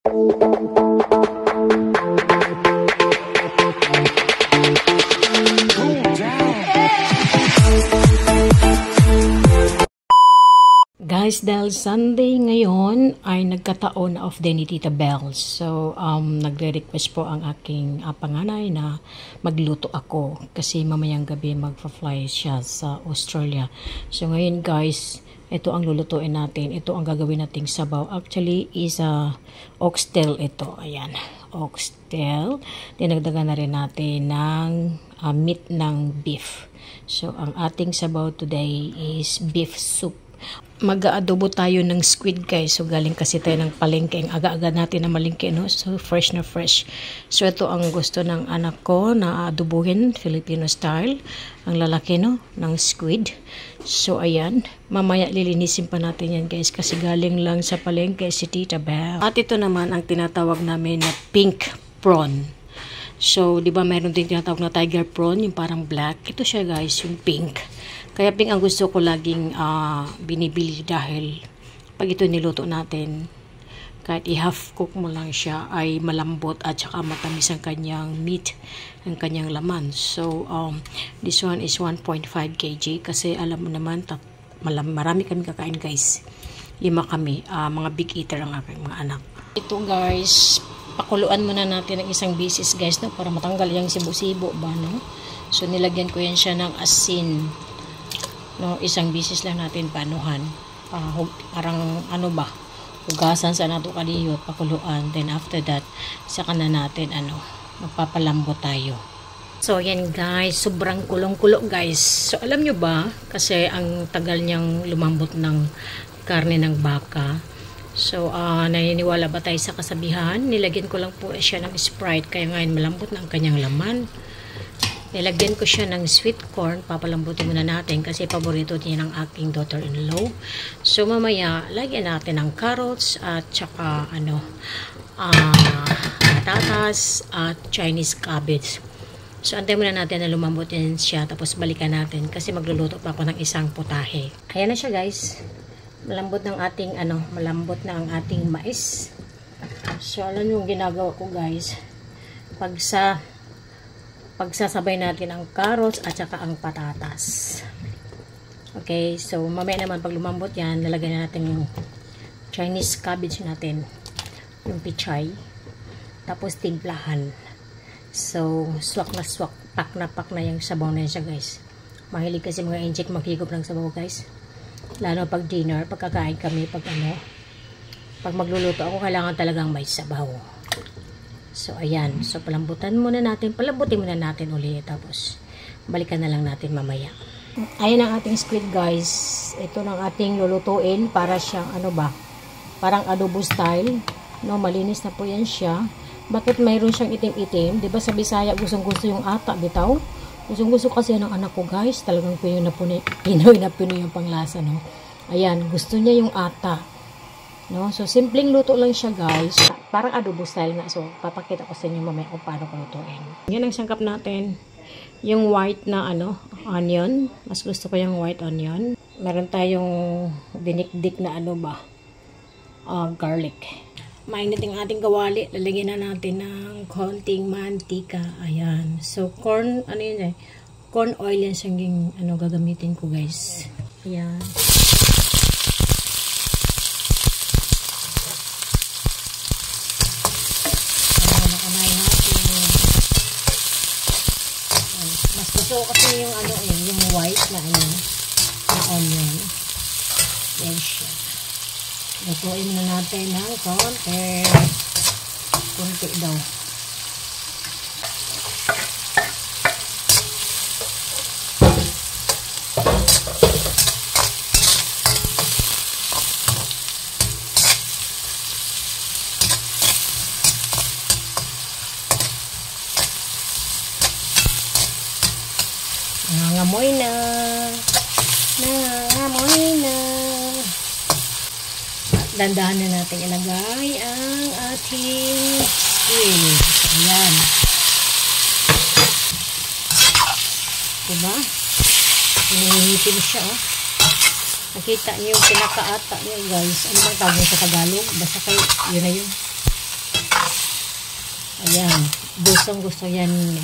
Guys, dahil Sunday ngayon ay nagkataon na off day ni Tita Belle. So, nagre-request po ang aking panganay na magluto ako kasi mamayang gabi magfa-fly siya sa Australia. So, ngayon guys, ito ang lulutuin natin. Ito ang gagawin nating sabaw. Actually, is oxtail ito. Ayan, oxtail. Dinagdagan na rin natin ng meat ng beef. So, ang ating sabaw today is beef soup. Mag-aadobo tayo ng squid guys. So galing kasi tayo ng palengke. Ang aga-aga natin na malengke, no? So fresh na fresh. So ito ang gusto ng anak ko na adobuhin, Filipino style. Ang lalaki, no? Ng squid. So ayan. Mamaya lilinisin pa natin yan guys kasi galing lang sa palengke si Tita Belle. At ito naman ang tinatawag namin na pink prawn. So, di ba mayroon din tinatawag na tiger prawn, yung parang black. Ito siya guys, yung pink. Kaya pink ang gusto ko laging binibili dahil pag ito niluto natin, kahit i-half cook mo lang siya, ay malambot at saka matamis ang kanyang meat, ang kanyang laman. So, this one is 1.5 kg kasi alam mo naman, marami kami kakain guys. 5 kami, mga big eater ang aking mga anak. Ito guys, pakuluan muna natin ng isang bisis guys, no, para matanggal yung sibo-sibo ba, no? So nilagyan ko yan siya ng asin, no, isang bisis lang natin panuhan, parang ano ba, hugasan sa nato kaliyot, pakuluan, then after that saka na natin magpapalambot tayo. So yan guys, sobrang kulong-kulo guys. So alam nyo ba, kasi ang tagal niyang lumambot ng karne ng baka. So, naniniwala ba tayo sa kasabihan? Nilagyan ko lang po siya ng Sprite, kaya ngayon malambot na ang kanyang laman. Nilagyan ko siya ng sweet corn, papalambutin muna natin kasi paborito din ng aking daughter-in-law. So, mamaya, lagyan natin ng carrots at saka, patatas at Chinese cabbage. So, antayin muna natin na lumambot din siya, tapos balikan natin kasi magluluto pa ako ng isang putahe. Ayan na siya guys. Malambot ng ating malambot na ang ating mais. So alam niyo yung ginagawa ko guys, pagsasabay natin ang carrots at saka ang patatas. Okay, so mamaya naman pag lumambot yan, lalagyan natin yung Chinese cabbage natin, yung pichay, tapos timplahan. So swak na swak, pak na yung sabaw na yan siya guys. Mahilig kasi mga inject maghigop ng sabaw guys. Lalo pag dinner, pagkakain kami, pag magluluto ako, kailangan talagang may sabaw. So, ayan. So, palambutin muna natin ulit. Tapos, balikan na lang natin mamaya. Ayan ang ating squid, guys. Ito ng ating lulutuin para siyang, parang adobo style. No, malinis na po yan siya. Bakit mayroon siyang itim-itim? Diba sa Bisaya, gustong-gusto yung ata, bitaw? Gusto kasi ng anak ko guys, talagang Pinoy na Pinoy yung panglasa, no. Ayan, gusto niya yung ata. No, so simpleng luto lang siya guys. Parang adobo style nga. So papakita ko sa inyo mamaya kung paano ko lutuin. Yan ang sangkap natin. Yung white na onion. Mas gusto ko yung white onion. Meron tayong dinikdik na garlic. Mainit ang ating kawali. Lalagyan na natin ng konting mantika. Ayan. So, corn, corn oil yan siyang gagamitin ko, guys. Ayan. Mas gusto ko kasi yung yung white na onion. Yan siya. Lutuin na natin ng konti daw. Nangangamoy na. Dandahan na natin ilagay ang ating squid. Ayan. Diba? Hinihitin siya, oh. Nakita niyo yung pinakaata niyo, guys. Ano bang tawag sa Tagalog? Basta kayo, yun na yun. Ayan. Gustong-gusto yan ni,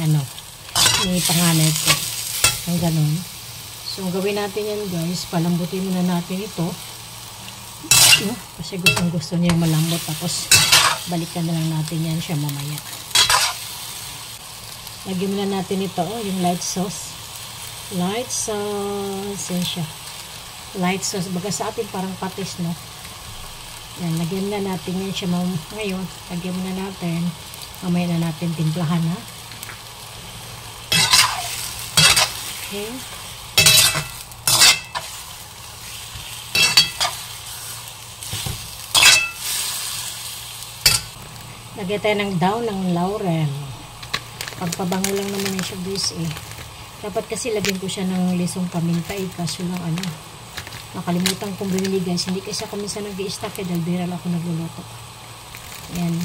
ni panganay ko. Ang ganun. So, gawin natin yan guys. Palambutin muna natin ito. No? Kasi gustong-gusto niya malambot. Tapos, balikan na lang natin yan siya mamaya. Lagyan muna natin ito, yung light sauce. Light sauce. Yan siya. Light sauce. Baga sa atin parang patis, no? Yan, lagyan na natin yan siya ngayon. Lagyan muna natin. Mamaya na natin timplahan, ha? Okay. Lagyan tayo ng daw ng laurel. Pagpabango lang naman siya guys eh. Dapat kasi lagyan ko siya ng lisong paminta eh. Kaso lang nakalimutan kong bumili guys. Hindi kasi ako minsan nag-i-stock eh. Dahil biral ako nagluluto. Ayan.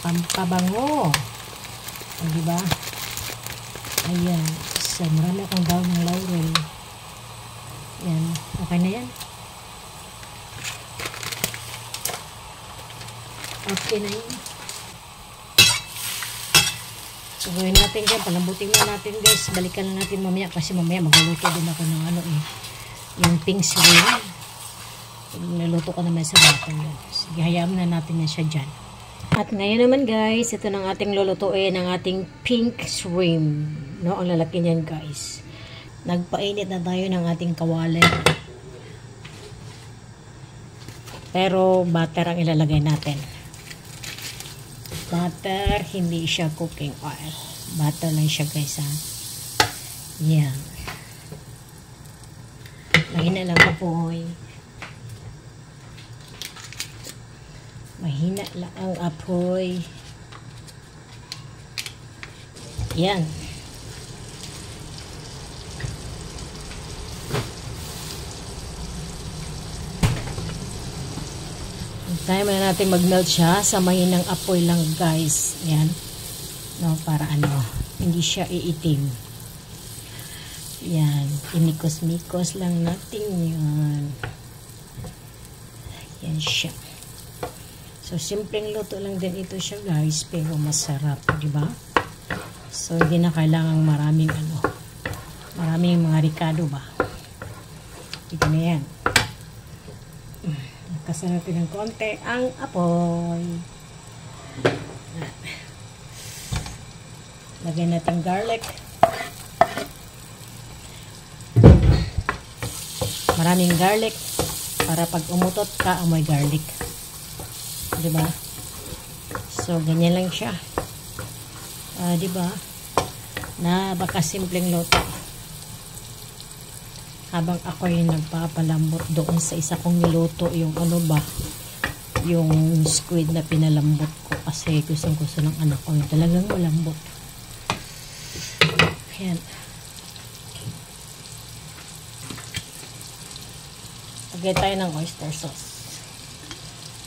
Pampabango. O, diba? Ayan. So, marami akong daw ng laurel. Ayan. Okay na yan. Okay na yan. So, gawin natin dyan. Palambutin na natin guys. Balikan na natin mamaya. Kasi mamaya magluluto din ako ng yung pink shrimp. Niluto ko naman sa batang yan. Sige, hayaan na natin yan siya dyan. At ngayon naman guys, ito ng ating lulutuin ng ating pink shrimp. No? Ang lalaki niyan guys. Nagpainit na tayo ng ating kawali. Pero butter ang ilalagay natin. Butter, hindi siya cooking oil. Butter lang siya guys ha. Yan. Mahina lang apoy. Mahina lang ang apoy. Yan. Tayo muna natin mag-melt siya sa mahinang apoy lang guys. Yan. No, para hindi siya iitim. Yan. Inikos-mikos lang natin yan. Yan siya. So, simpleng luto lang din ito siya guys. Pero masarap. Diba? So, hindi na kailangang maraming mga ricado ba. Ito na yan. Kasan natin ng konti ang apoy. Lagay natin garlic. Maraming garlic para pag umutot ka amoy garlic. Diba? So, ganyan lang siya. Diba? Na baka simpleng luto. Habang ako yung nagpapalambot doon sa isa kong niluto, yung yung squid na pinalambot ko kasi gusto ng anak ko yung talagang malambot. Ayan. Lagay tayo ng oyster sauce.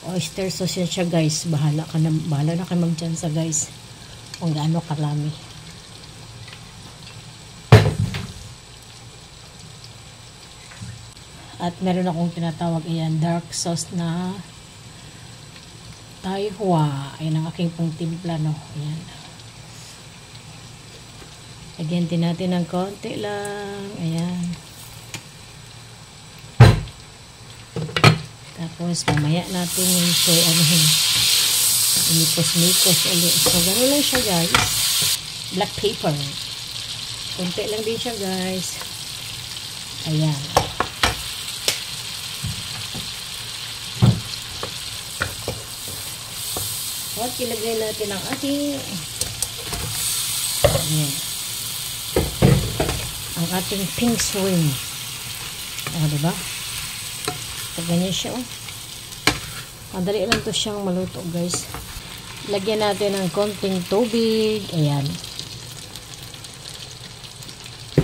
Oyster sauce yan siya guys. Bahala na kayo magtsansa guys kung gaano karami. At meron akong tinatawag ayan, dark sauce na Tai Hua. Ayan ang aking pang timpla, no? Ayan. Lagyan din natin ng konti lang. Ayan. Tapos, mamaya natin yung inipos-mipos ulit. So, gano'n lang siya, guys. Black pepper. Konti lang din siya, guys. Ayan. At ilagay natin ang ating pink shrimp. Diba? So, ganyan siya, Madali lang to siyang maluto, guys. Lagyan natin ng konting tubig. Ayan.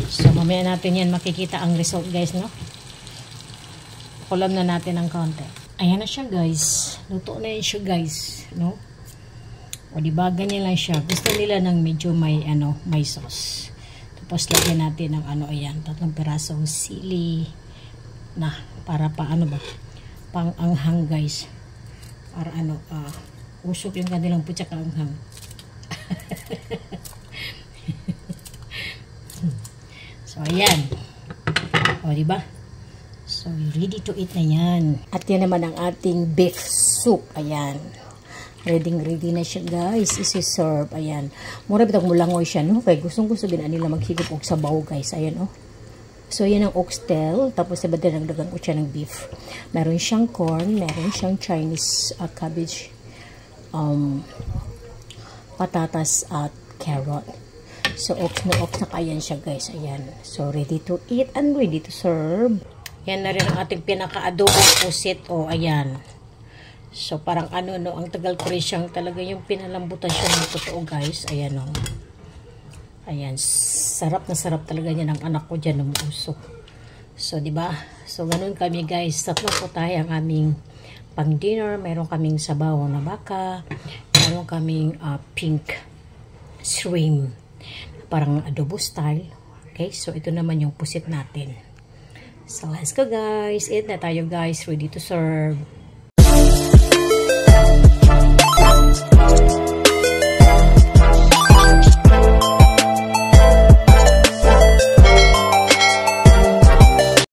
So, mamaya natin yan makikita ang result, guys, no? Kulam na natin ng konti. Ayan na siya, guys. Luto na yan siya, guys, no? O diba, ganyan lang siya. Gusto nila ng medyo may sauce. Tapos lagyan natin ng ayan, 3 pirasong sili na para pang anghang guys. Para usok yung kanilang putsa kaanghang. So, ayan. O, diba? So, ready to eat na yan. At yan naman ang ating beef soup. Ayan. Ready na siya, guys. Isi-serve. Ayan. Mura bitang mulangoy siya, no? Kaya gustong-gusto din nila maghigop og sabaw, guys. Ayan, oh. So, yan ang oxtail. Tapos, diba din nagdagan ko siya ng beef. Meron siyang corn. Meron siyang Chinese cabbage. Patatas at carrot. So, ox na kayan siya, guys. Ayan. So, ready to eat and ready to serve. Yan na rin ang ating pinaka-adobong pusit. O, ayan. So, parang ano, no, ang tagal ko rin siyang talaga yung pinalambutan siya ng totoo, guys. Ayan, no. Ayan, sarap na sarap talaga niya ng anak ko dyan ng uso. So, diba? So, ganun kami, guys. Tatlo po tayo ang aming pang-dinner. Meron kaming sabaw na baka. Meron kaming pink shrimp. Parang adobo style. Okay, so ito naman yung pusit natin. So, let's go, guys. Eat na tayo, guys. Ready to serve.